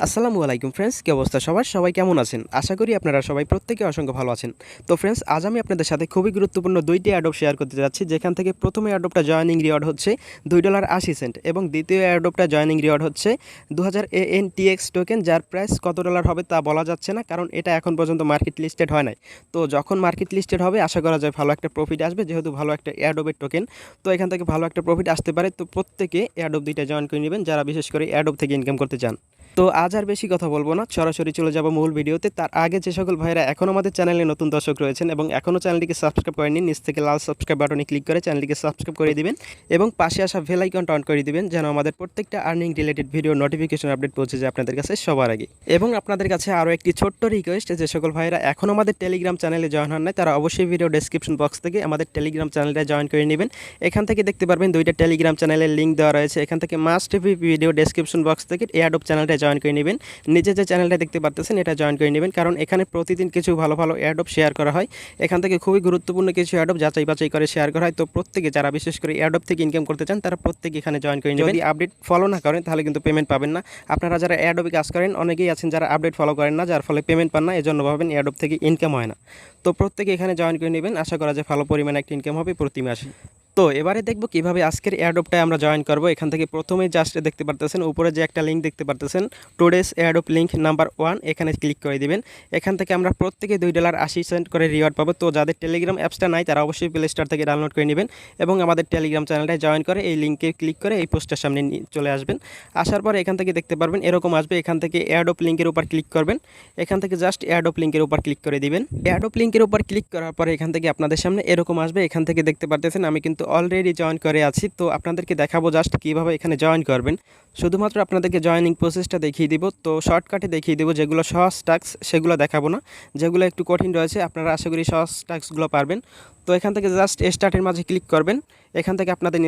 আসসালামু আলাইকুম ফ্রেন্ডস, কি অবস্থা সবার? সবাই কেমন আছেন? আশা করি আপনারা সবাই প্রত্যেকে অসংখ্য ভালো আছেন। তো ফ্রেন্ডস, আজ আমি আপনাদের সাথে খুবই গুরুত্বপূর্ণ দুইটি অ্যাডপ শেয়ার করতে যাচ্ছি, যেখান থেকে প্রথমে অ্যাডপটা জয়েনিং রিওয়ার্ড হচ্ছে $2.80 এবং দ্বিতীয় অ্যাডপটা জয়েনিং রিওয়ার্ড হচ্ছে 2000 ANTX টোকেন, যার প্রাইস কত ডলার হবে তা বলা যাচ্ছে না, কারণ এটা এখন পর্যন্ত মার্কেট লিস্টেড হয় নাই। তো যখন মার্কেট লিস্টেড হবে আশা করা যায় ভালো একটা প্রফিট আসবে, যেহেতু ভালো একটা অ্যাডপের টোকেন, তো এখান থেকে ভালো একটা প্রফিট আসতে পারে। তো প্রত্যেকে অ্যাডপ দুইটা জয়েন করে নেবেন যারা বিশেষ করে অ্যাডপ থেকে ইনকাম করতে চান। তো আজ আর বেশি কথা বলবো না, সরাসরি চলে যাব মূল ভিডিওতে। তার আগে যে সকল ভাইরা এখন আমাদের চ্যানেলে নতুন দর্শক রয়েছেন এবং এখনও চ্যানেলটিকে সাবস্ক্রাইব করেননি, নিচ থেকে লাল সাবস্ক্রাইব বাটনে ক্লিক করে চ্যানেলটিকে সাবস্ক্রাইব করে দিবেন এবং পাশে আসা বেল আইকনটা অন করে দিবেন, যেন আমাদের প্রত্যেকটা earning related video notification update পৌঁছে যায় আপনাদের কাছে সবার আগে। এবং আপনাদের কাছে আরও একটি ছোট্ট রিকোয়েস্ট, যে সকল ভাইরা এখন আমাদের টেলিগ্রাম চ্যানেলে জয়েন হন নাই তারা অবশ্যই ভিডিও ডেসক্রিপশন বক্স থেকে আমাদের টেলিগ্রাম চ্যানেলটা জয়েন করে নেবেন। এখান থেকে দেখতে পারবেন দুইটা টেলিগ্রাম চ্যানেলের লিঙ্ক দেওয়া রয়েছে, এখান থেকে মাস্ট ভিডিও ডেসক্রিপশন বক্স থেকে এয়ারড্রপ চ্যানেলটা জয়েন করে নেবেন। নিচে যে চ্যানেলটা দেখতে পাচ্ছেন এটা জয়েন করে নেবেন, কারণ এখানে প্রতিদিন কিছু ভালো ভালো অ্যাডপ শেয়ার করা হয়। এখান থেকে খুবই গুরুত্বপূর্ণ কিছু অ্যাডপ যাচাই বাছাই করে শেয়ার করা হয়। তো প্রত্যেকে যারা বিশেষ করে অ্যাডপ থেকে ইনকাম করতে চান তারা প্রত্যেকে এখানে জয়েন করে নেবেন। যদি আপডেট ফলো না করেন তাহলে কিন্তু পেমেন্ট পাবেন না। আপনারা যারা অ্যাডপে কাজ করেন অনেকেই আছেন যারা আপডেট ফলো করেন না, যার ফলে পেমেন্ট পান না, এজন্য ভাবেন অ্যাডপ থেকে ইনকাম হয় না। তো প্রত্যেকে এখানে জয়েন করে নেবেন, আশা করা যায় ভালো পরিমাণে একটা ইনকাম হবে প্রতি মাসে। তো এবারে দেখব কিভাবে আজকের এয়ারড্রপটায় আমরা জয়েন করব। এখান থেকে প্রথমেই জাস্ট দেখতে পারতেছেন উপরে যে একটা লিঙ্ক দেখতে পারতেছেন, টুডেস এয়ারড্রপ লিঙ্ক নাম্বার 1, এখানে ক্লিক করে দিবেন। এখান থেকে আমরা প্রত্যেকে $2.80 করে রিওয়ার্ড পাবো। তো যাদের টেলিগ্রাম অ্যাপসটা নাই তারা অবশ্যই প্লে স্টোর থেকে ডাউনলোড করে নেবেন এবং আমাদের টেলিগ্রাম চ্যানেলটায় জয়েন করে এই লিঙ্কে ক্লিক করে এই পোস্টের সামনে চলে আসবেন। আসার পর এখান থেকে দেখতে পারবেন এরকম আসবে, এখান থেকে এয়ারড্রপ লিঙ্কের উপর ক্লিক করবেন। এখান থেকে জাস্ট এয়ারড্রপ লিঙ্কের উপর ক্লিক করে দিবেন। এয়ারড্রপ লিঙ্কের উপর ক্লিক করার পরে এখান থেকে আপনাদের সামনে এরকম আসবে। এখান থেকে দেখতে পারতেছেন আমি কিন্তু অলরেডি জয়েন করে আছি, তো আপনাদেরকে দেখাবো জাস্ট কীভাবে এখানে জয়েন করবেন। শুধুমাত্র আপনাদেরকে জয়েনিং প্রসেসটা দেখিয়ে দিব। তো শর্টকাটে দেখিয়ে দেবো, যেগুলো সহজ টাস্ক সেগুলো দেখাবো না, যেগুলো একটু কঠিন রয়েছে আপনারা আশা করি সহজ টাস্কগুলো পারবেন। তো এখান থেকে জাস্ট স্টার্টের মাঝে ক্লিক করবেন। এখান থেকে আপনাদের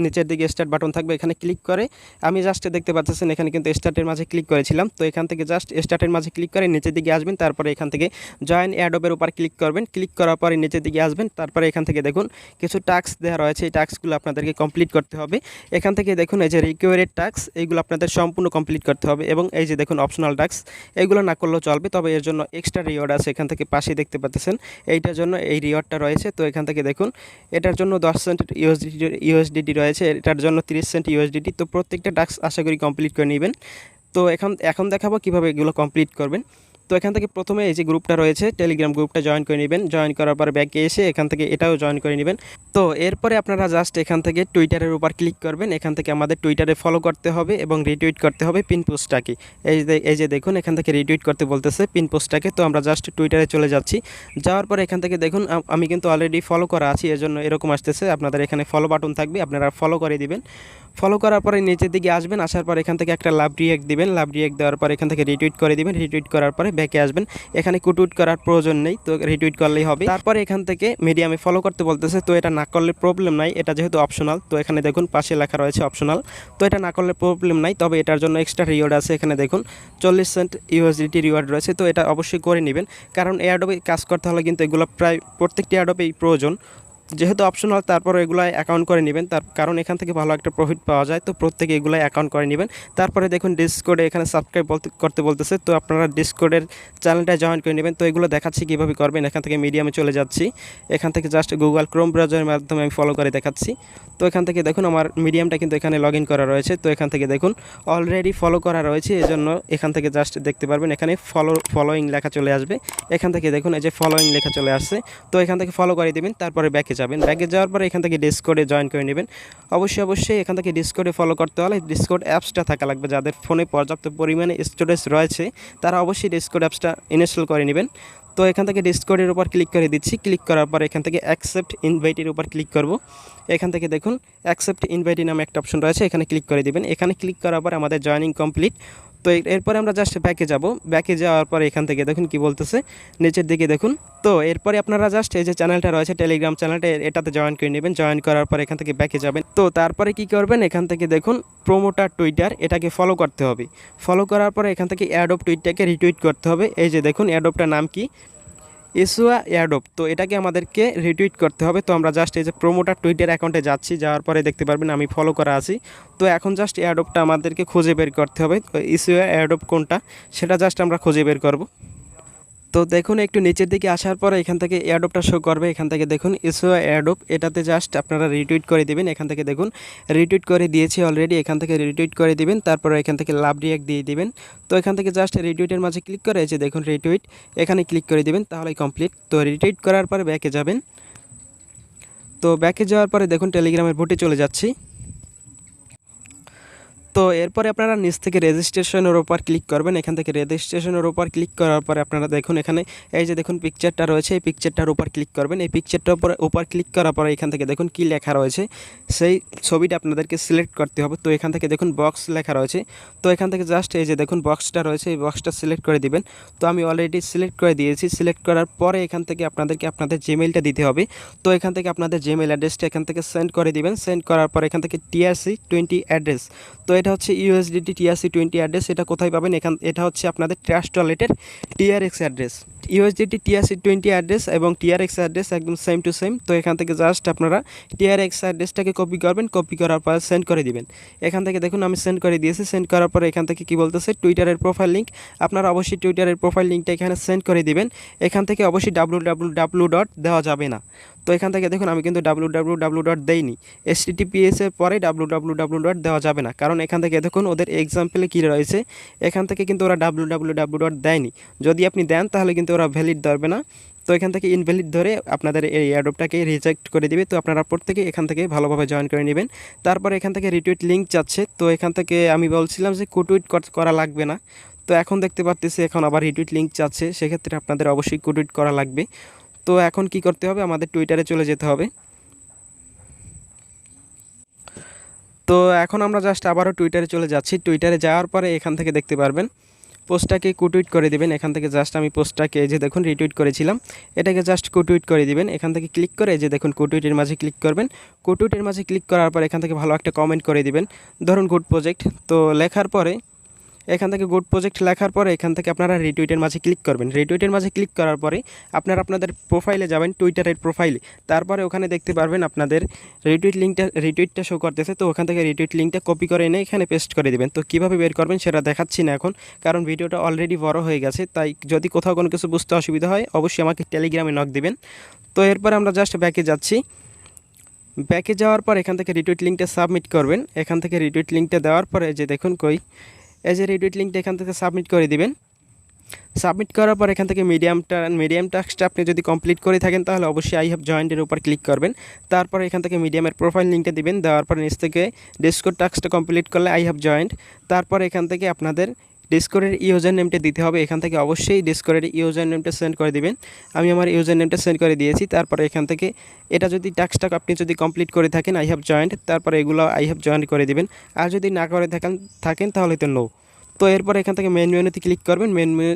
নিচের দিকে স্টার্ট বাটন থাকবে, এখানে ক্লিক করে আমি জাস্ট দেখতে পাচ্ছেন এখানে কিন্তু স্টার্টের মাঝে ক্লিক করেছিলাম। তো এখান থেকে জাস্ট স্টার্টের মাঝে ক্লিক করে নিচের দিকে আসবেন, তারপরে এখান থেকে জয়েন অ্যাডপের উপর ক্লিক করবেন। ক্লিক করার পরে নিচের দিকে আসবেন, তারপরে এখান থেকে দেখুন কিছু টাস্ক দেওয়া রয়েছে, এই টাস্কগুলো আপনাদেরকে কমপ্লিট করতে হবে। এখান থেকে দেখুন এই যে রিকোয়ার্ড টাস্ক, এইগুলো আপনাদের সম্পূর্ণ কমপ্লিট করতে হবে এবং এই যে দেখুন অপশনাল টাস্ক, এইগুলো না করলেও চলবে, তবে এর জন্য এক্সট্রা রিওয়ার্ড আছে। এখান থেকে পাশে দেখতে পাচ্ছেন এইটার জন্য এই রিওয়ার্ডটা রয়েছে। তো এখান থেকে দেখুন এটার জন্য 10 সেন্ট ইউএসডিটি রয়েছে, এটার জন্য 30 সেন্ট ইউএসডিটি। তো প্রত্যেকটা টাস্ক আশা করি কমপ্লিট করে নেবেন। তো এখন দেখাবো কীভাবে এগুলো কমপ্লিট করবেন। তো এখান থেকে প্রথমে এই যে গ্রুপটা রয়েছে টেলিগ্রাম গ্রুপটা জয়েন করে নেবেন। জয়েন করার পর ব্যাকে এসে এখান থেকে এটাও জয়েন করে নেবেন। তো এরপরে আপনারা জাস্ট এখান থেকে টুইটারের উপর ক্লিক করবেন। এখান থেকে আমাদের টুইটারে ফলো করতে হবে এবং রিটুইট করতে হবে পিন পোস্টটাকে। এই যে দেখুন এখান থেকে রিটুইট করতে বলতেছে পিন পোস্টটাকে। তো আমরা জাস্ট টুইটারে চলে যাচ্ছি। যাওয়ার পর এখান থেকে দেখুন আমি কিন্তু অলরেডি ফলো করা আছি, এজন্য এরকম আসতেছে। আপনাদের এখানে ফলো বাটন থাকবে, আপনারা ফলো করে দিবেন। ফলো করার পরে নিচের দিকে আসবেন, আসার পর এখান থেকে একটা লাভ রিয়েক্ট দিবেন। লাভ রিয়েক্ট দেওয়ার পর এখান থেকে রিটুইট করে দিবেন। রিটুইট করার পরে ব্যাকে আসবেন, এখানে কুটুইট করার প্রয়োজন নেই, তো রিটুইট করলেই হবে। তারপরে এখান থেকে মিডিয়ামে ফলো করতে বলতেছে, তো এটা না করলে প্রবলেম নাই, এটা যেহেতু অপশনাল। তো এখানে দেখুন পাশে লেখা রয়েছে অপশনাল, তো এটা না করলে প্রবলেম নাই, তবে এটার জন্য এক্সট্রা রিওয়ার্ড আছে। এখানে দেখুন 40 সেন্ট ইউএসডিটি রিওয়ার্ড রয়েছে, তো এটা অবশ্যই করে নেবেন, কারণ এয়ারড্রপে কাজ করতে হলে কিন্তু এগুলো প্রায় প্রত্যেকটি এয়ারড্রপেই প্রয়োজন। যেহেতু অপশনাল তারপর এগুলাই অ্যাকাউন্ট করে নেবেন, তার কারণ এখান থেকে ভালো একটা প্রফিট পাওয়া যায়। তো প্রত্যেকে এগুলাই অ্যাকাউন্ট করে নেবেন। তারপরে দেখুন ডিসকোডে এখানে সাবস্ক্রাইব করতে বলতেছে, তো আপনারা ডিসকোডের চ্যানেলটা জয়েন করে নেবেন। তো এগুলো দেখাচ্ছি কীভাবে করবেন। এখান থেকে মিডিয়ামে চলে যাচ্ছি, এখান থেকে জাস্ট গুগল ক্রোম ব্রাউজারের মাধ্যমে আমি ফলো করে দেখাচ্ছি। তো এখান থেকে দেখুন আমার মিডিয়ামটা কিন্তু এখানে লগ ইন করা রয়েছে। তো এখান থেকে দেখুন অলরেডি ফলো করা রয়েছে, এজন্য এখান থেকে জাস্ট দেখতে পারবেন এখানে ফলোয়িং লেখা চলে আসবে। এখান থেকে দেখুন এই যে ফলোয়িং লেখা চলে আসছে, তো এখান থেকে ফলো করে দেবেন। তারপরে ব্যাকে যাবেন, ব্যাকে যাওয়ার পরে এখান থেকে ডিসকোডে জয়েন করে নেবেন। অবশ্যই এখান থেকে ডিসকোডে ফলো করতে হলে ডিসকোড অ্যাপসটা থাকা লাগবে। যাদের ফোনে পর্যাপ্ত পরিমাণে স্টোরেজ রয়েছে তারা অবশ্যই ডিসকোড অ্যাপসটা ইনস্টল করে নেবেন। তো এখান থেকে ডিসকোডের উপর ক্লিক করে দিচ্ছি। ক্লিক করার পর এখান থেকে অ্যাকসেপ্ট ইনভাইটের উপর ক্লিক করব। এখান থেকে দেখুন অ্যাকসেপ্ট ইনভাইটি নামে একটা অপশন রয়েছে, এখানে ক্লিক করে দিবেন। এখানে ক্লিক করার পর আমাদের জয়েনিং কমপ্লিট। তো এরপরে আমরা জাস্ট ব্যাকে যাব। ব্যাকে যাওয়ার পর এখান থেকে দেখুন কি বলতেছে, নিচের দিকে দেখুন। তো এরপরে আপনারা জাস্ট এই যে চ্যানেলটা রয়েছে টেলিগ্রাম চ্যানেলটা, এটাতে জয়েন করে নেবেন। জয়েন করার পর এখান থেকে ব্যাকে যাবেন। তো তারপরে কি করবেন, এখান থেকে দেখুন প্রোমোটার টুইটার, এটাকে ফলো করতে হবে। ফলো করার পরে এখান থেকে অ্যাডপ টুইটটাকে রিটুইট করতে হবে। এই যে দেখুন অ্যাডপটার নাম কি, ইস্যুয়া এয়ারড্রপ, তো এটাকে আমাদেরকে রিটুইট করতে হবে। তো আমরা জাস্ট এই যে প্রোমোটার টুইটার অ্যাকাউন্টে যাচ্ছি, যাওয়ার পরে দেখতে পারবেন আমি ফলো করা আছি। তো এখন জাস্ট এয়ারড্রপটা আমাদেরকে খুঁজে বের করতে হবে, ইস্যুয়া এয়ারড্রপ কোনটা সেটা জাস্ট আমরা খুঁজে বের করব। তো দেখুন একটু নিচের দিকে আসার পরে এখান থেকে এয়ারড্রপটা শো করবে, এখান থেকে দেখুন ইস্যু এয়ারড্রপ, এটাতে জাস্ট আপনারা রিটুইট করে দিবেন। এখান থেকে দেখুন রিটুইট করে দিয়েছি অলরেডি, এখান থেকে রিটুইট করে দিবেন, তারপরে এখান থেকে লাভ রিঅ্যাক্ট দিয়ে দিবেন। তো এখান থেকে জাস্ট রিটুইটের মাঝে ক্লিক করে এই যে দেখুন রিটুইট, এখানে ক্লিক করে দিবেন, তাহলেই কমপ্লিট। তো রিটুইট করার পরে ব্যাকে যাবেন। তো ব্যাকে যাওয়ার পরে দেখুন টেলিগ্রামের বুটে চলে যাচ্ছি। তো এরপরে আপনারা নিচ থেকে রেজিস্ট্রেশনের উপর ক্লিক করবেন। এখান থেকে রেজিস্ট্রেশনের উপর ক্লিক করার পরে আপনারা দেখুন এখানে এই যে দেখুন পিকচারটা রয়েছে, এই পিকচারটার উপর ক্লিক করবেন। এই পিকচারটার উপর ক্লিক করার পরে এখান থেকে দেখুন কি লেখা রয়েছে, সেই ছবিটা আপনাদেরকে সিলেক্ট করতে হবে। তো এখান থেকে দেখুন বক্স লেখা রয়েছে, তো এখান থেকে জাস্ট এই যে দেখুন বক্সটা রয়েছে, এই বক্সটা সিলেক্ট করে দিবেন। তো আমি অলরেডি সিলেক্ট করে দিয়েছি। সিলেক্ট করার পরে এখান থেকে আপনাদেরকে আপনাদের জিমেইলটা দিতে হবে। তো এখান থেকে আপনাদের জিমেইল অ্যাড্রেসটা এখান থেকে সেন্ড করে দিবেন। সেন্ড করার পর এখান থেকে TRC20 অ্যাড্রেস, তো এটা হচ্ছে USDT TRC20 অ্যাড্রেস। এটা কোথায় পাবেন? এটা হচ্ছে আপনাদের ট্রাস্ট ওয়ালেটের TRX address. USDT TRC20 address এবং TRX অ্যাড্রেস একদম সেম টু সেম। তো এখান থেকে জাস্ট আপনারা TRX অ্যাড্রেসটাকে কপি করবেন, কপি করার পর সেন্ড করে দিবেন। এখান থেকে দেখুন আমি সেন্ড করে দিয়েছি। সেন্ড করার পরে এখান থেকে কি বলতেছে, টুইটারের প্রোফাইল লিঙ্ক। আপনারা অবশ্যই টুইটারের প্রোফাইল লিঙ্কটা এখানে সেন্ড করে দিবেন। এখান থেকে অবশ্যই www ডট দেওয়া যাবে না। তো এখান থেকে দেখুন আমি কিন্তু www ডট দেইনি, HTTPS এর পরে www ডট দেওয়া যাবে না, কারণ এখান থেকে দেখুন ওদের এক্সাম্পলে কী রয়েছে, এখান থেকে কিন্তু ওরা www ডট দেয়নি। যদি আপনি দেন তাহলে কিন্তু ওরা ভ্যালিড ধরবে না। তো এখান থেকে ইনভ্যালিড ধরে আপনাদের এই এয়ারড্রপটাকে রিজেক্ট করে দিবে। তো আপনারা প্রত্যেকে এখান থেকে ভালোভাবে জয়েন করে নেবেন। তারপর এখান থেকে রিটুইট লিঙ্ক চাচ্ছে। তো এখান থেকে আমি বলছিলাম যে কুটুইট করা লাগবে না, তো এখন দেখতে পাচ্ছি এখন আবার রিটুইট লিঙ্ক চাচ্ছে, সেক্ষেত্রে আপনাদের অবশ্যই কুটুইট করা লাগবে। তো এখন কি করতে হবে, আমাদের টুইটারে চলে যেতে হবে। তো এখন আমরা জাস্ট আবারও টুইটারে চলে যাচ্ছি। টুইটারে যাওয়ার পরে এখান থেকে দেখতে পারবেন পোস্টটাকে কুটুইট করে দিবেন। এখান থেকে জাস্ট আমি পোস্টটাকে এই যে দেখুন রিটুইট করেছিলাম, এটাকে জাস্ট কুটুইট করে দিবেন। এখান থেকে ক্লিক করে এই যে দেখুন কুটুইটের মাঝে ক্লিক করবেন। কুটুইটের মাঝে ক্লিক করার পর এখান থেকে ভালো একটা কমেন্ট করে দিবেন, ধরুন গুড প্রজেক্ট। তো লেখার পরে এখান থেকে গুড প্রজেক্ট লেখার পরে এখান থেকে আপনারা রিটুইটের মাঝে ক্লিক করবেন। রিটুইটের মাঝে ক্লিক করার পরে আপনারা আপনাদের প্রোফাইলে যাবেন, টুইটারের প্রোফাইলে। তারপরে ওখানে দেখতে পারবেন আপনাদের রিটুইটটা শো করতেছে। তো ওখান থেকে রিটুইট লিঙ্কটা কপি করে এনে এখানে পেস্ট করে দিবেন। তো কীভাবে বের করবেন সেটা দেখাচ্ছি না এখন, কারণ ভিডিওটা অলরেডি বড় হয়ে গেছে। তাই যদি কোথাও কোনো কিছু বুঝতে অসুবিধা হয় অবশ্যই আমাকে টেলিগ্রামে নক দিবেন। তো এরপর আমরা জাস্ট ব্যাকে যাচ্ছি। ব্যাকে যাওয়ার পর এখান থেকে রিটুইট লিঙ্কটা সাবমিট করবেন। এখান থেকে রিটুইট লিঙ্কটা দেওয়ার পরে যে দেখুন এই যে রিটুইট লিঙ্কটা এখান থেকে সাবমিট করে দিবেন। সাবমিট করার পর এখান থেকে মিডিয়াম টাস্কটা আপনি যদি কমপ্লিট করে থাকেন তাহলে অবশ্যই আই হ্যাভ জয়েন্টের উপর ক্লিক করবেন। তারপর এখান থেকে মিডিয়ামের প্রোফাইল লিঙ্কটা দিবেন, দেওয়ার পর নিচ থেকে ডিসকোড টাস্কটা কমপ্লিট করলে আই হ্যাভ জয়েন্ট। তারপর এখান থেকে আপনাদের ডিসকোডের ইউজার নেমটা দিতে হবে। এখান থেকে অবশ্যই ডিসকোডের ইউজার নেমটা সেন্ড করে দিবেন। আমি আমার ইউজার নেমটা সেন্ড করে দিয়েছি। তারপরে এখান থেকে এটা যদি টাস্কটা আপনি যদি কমপ্লিট করে থাকেন আই হ্যাভ জয়েন্ট, তারপরে এগুলো আই হ্যাভ জয়েন্ট করে দিবেন। আর যদি না করে থাকেন তাহলে তো নো। তো এরপর এখান থেকে মেন মেনুতে ক্লিক করবেন।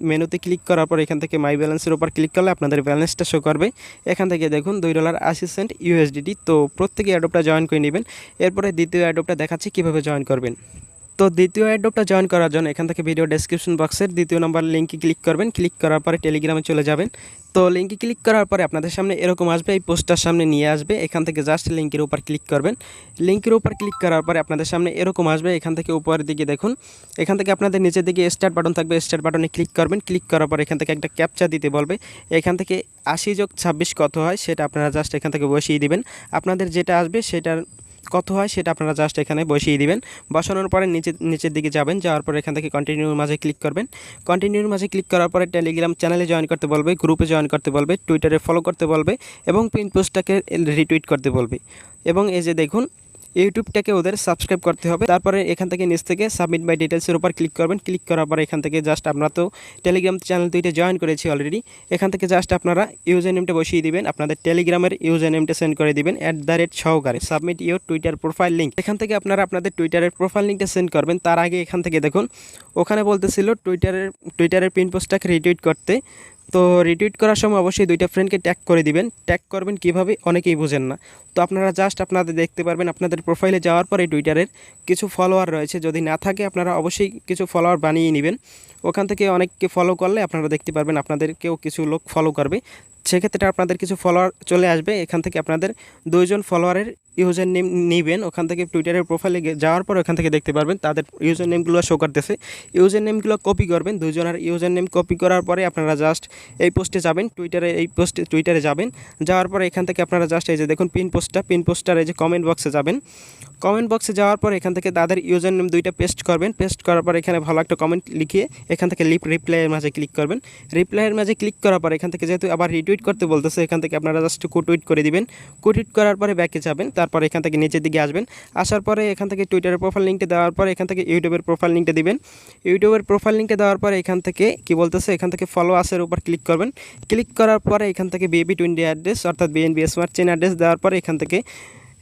মেনুতে ক্লিক করার পর এখান থেকে মাই ব্যালেন্সের উপর ক্লিক করলে আপনাদের ব্যালেন্সটা শো করবে। এখান থেকে দেখুন $2.80 USDT। তো প্রত্যেকে অ্যাডোপটা জয়েন করে নেবেন। এরপরে দ্বিতীয় অ্যাডোপটা দেখাচ্ছি কীভাবে জয়েন করবেন। তো দ্বিতীয় অ্যাডোপটা জয়েন করার জন্য এখান থেকে ভিডিও ডেসক্রিপশন বক্সের দ্বিতীয় নম্বর লিঙ্কে ক্লিক করবেন। ক্লিক করার পরে টেলিগ্রামে চলে যাবেন। তো লিঙ্কে ক্লিক করার পরে আপনাদের সামনে এরকম আসবে, এই পোস্টার সামনে নিয়ে আসবে। এখান থেকে জাস্ট লিঙ্কের উপর ক্লিক করবেন। লিঙ্কের উপর ক্লিক করার পরে আপনাদের সামনে এরকম আসবে। এখান থেকে উপরের দিকে দেখুন, এখান থেকে আপনাদের নিচের দিকে স্টার্ট বাটন থাকবে, স্টার্ট বাটনে ক্লিক করবেন। ক্লিক করার পর এখান থেকে একটা ক্যাপচা দিতে বলবে। এখান থেকে 80+26 কত হয় সেটা আপনারা জাস্ট এখান থেকে বসিয়ে দিবেন। আপনাদের যেটা আসবে সেটার কত হয় সেটা আপনারা জাস্ট এখানে বসিয়ে দিবেন। বসানোর পরে নিচের দিকে যাবেন, যাওয়ার পরে এখান থেকে কন্টিনিউর মাঝে ক্লিক করবেন। কন্টিনিউর মাঝে ক্লিক করার পরে টেলিগ্রাম চ্যানেলে জয়েন করতে বলবে, গ্রুপে জয়েন করতে বলবে, টুইটারে ফলো করতে বলবে এবং পিন পোস্টটাকে রিটুইট করতে বলবে। এবং এই যে দেখুন ইউটিউবটাকে ওদের সাবস্ক্রাইব করতে হবে। তারপরে এখান থেকে নিচ থেকে সাবমিট বাই ডিটেলসের উপর ক্লিক করবেন। ক্লিক করার পরে এখান থেকে জাস্ট আমরা তো টেলিগ্রাম চ্যানেল দুইটা জয়েন করেছি অলরেডি। এখান থেকে জাস্ট আপনারা ইউজার নেমটা বসিয়ে দিবেন, আপনাদের টেলিগ্রামের ইউজার নেমটা সেন্ড করে দিবেন @ submit your Twitter profile link. এখান থেকে আপনারা আপনাদের টুইটারের প্রোফাইল লিঙ্কটা সেন্ড করবেন। তার আগে এখান থেকে দেখুন ওখানে বলতেছিল টুইটারের পিন পোস্টটাকে রিটুইট করতে। তো রিটুইট করার সময় অবশ্যই দুইটা ফ্রেন্ডকে ট্যাগ করে দিবেন। ট্যাগ করবেন কিভাবে অনেকেই বুঝেন না। তো আপনারা জাস্ট আপনাদের দেখতে পারবেন আপনাদের প্রোফাইলে যাওয়ার পরে টুইটারের কিছু ফলোয়ার রয়েছে, যদি না থাকে আপনারা অবশ্যই কিছু ফলোয়ার বানিয়ে নেবেন। ওখান থেকে অনেককে ফলো করলে আপনারা দেখতে পারবেন আপনাদেরকেও কিছু লোক ফলো করবে। সেক্ষেত্রে আপনাদের কিছু ফলোয়ার চলে আসবে, এখান থেকে আপনাদের 2 জন ফলোয়ারের ইউজার নেম নেবেন। ওখান থেকে টুইটারের প্রোফাইলে যাওয়ার পর ওখান থেকে দেখতে পারবেন তাদের ইউজার নেমগুলো শো করতেছে। ইউজার নেমগুলো কপি করবেন, 2 জনের ইউজার নেম কপি করার পরে আপনারা জাস্ট এই পোস্টে যাবেন, টুইটারে যাবেন। যাওয়ার পরে এখান থেকে আপনারা জাস্ট এই যে দেখুন পিন পোস্টার এই যে কমেন্ট বক্সে যাবেন। কমেন্ট বক্সে যাওয়ার পর এখান থেকে তাদের ইউজার নেম 2টা পেস্ট করবেন। পেস্ট করার পর এখানে ভালো একটা কমেন্ট লিখিয়ে এখান থেকে রিপ্লাইয়ের মাঝে ক্লিক করবেন। রিপ্লাইয়ের মাঝে ক্লিক করার পর এখান থেকে যেহেতু আবার রিটুইট করতে বলতেছে, এখান থেকে আপনারা জাস্ট কুটুইট করে দিবেন। কুটুইট করার পরে ব্যাকে যাবেন, তারপর এখান থেকে নিচের দিকে আসবেন। আসার পরে এখান থেকে টুইটারের প্রোফাইল লিঙ্কটা দেওয়ার পরে এখান থেকে ইউটিউবের প্রোফাইল লিঙ্কটা দিবেন। ইউটিউবের প্রোফাইল লিঙ্কটা দেওয়ার পরে এখান থেকে কি বলতেছে, এখান থেকে ফলো আসের উপর ক্লিক করবেন। ক্লিক করার পরে এখান থেকে BB20 অ্যাড্রেস অর্থাৎ BNB স্মার্ট চেন অ্যাড্রেস দেওয়ার পরে এখান থেকে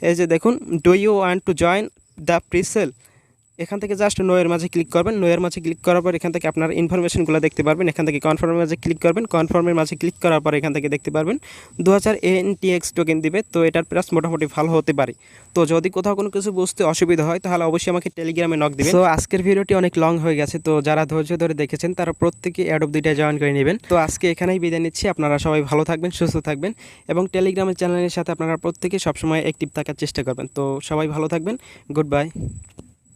এই যে দেখুন do you want to join the presale, এখান থেকে জাস্ট নো এর মাঝে ক্লিক করবেন। নো এর মাঝে ক্লিক করার পর এখান থেকে আপনার ইনফরমেশনগুলো দেখতে পারবেন। এখান থেকে কনফার্মের মাঝে ক্লিক করবেন। কনফার্মের মাঝে ক্লিক করার পর এখান থেকে দেখতে পারবেন 2000 ANTX টোকেন দিবে। তো এটার প্রাইস মোটামুটি ভালো হতে পারে। তো যদি কোথাও কোনো কিছু বুঝতে অসুবিধা হয় তাহলে অবশ্যই আমাকে টেলিগ্রামে নক দিবেন। তো আজকের ভিডিওটি অনেক লং হয়ে গেছে, তো যারা ধৈর্য ধরে দেখেছেন তারা প্রত্যেকে অ্যাডোব 2টা জয়েন করে নেবেন। তো আজকে এখানেই বিদায় নিচ্ছি। আপনারা সবাই ভালো থাকবেন, সুস্থ থাকবেন এবং টেলিগ্রামের চ্যানেলের সাথে আপনারা প্রত্যেকে সবসময় অ্যাক্টিভ থাকার চেষ্টা করবেন। তো সবাই ভালো থাকবেন, গুড বাই।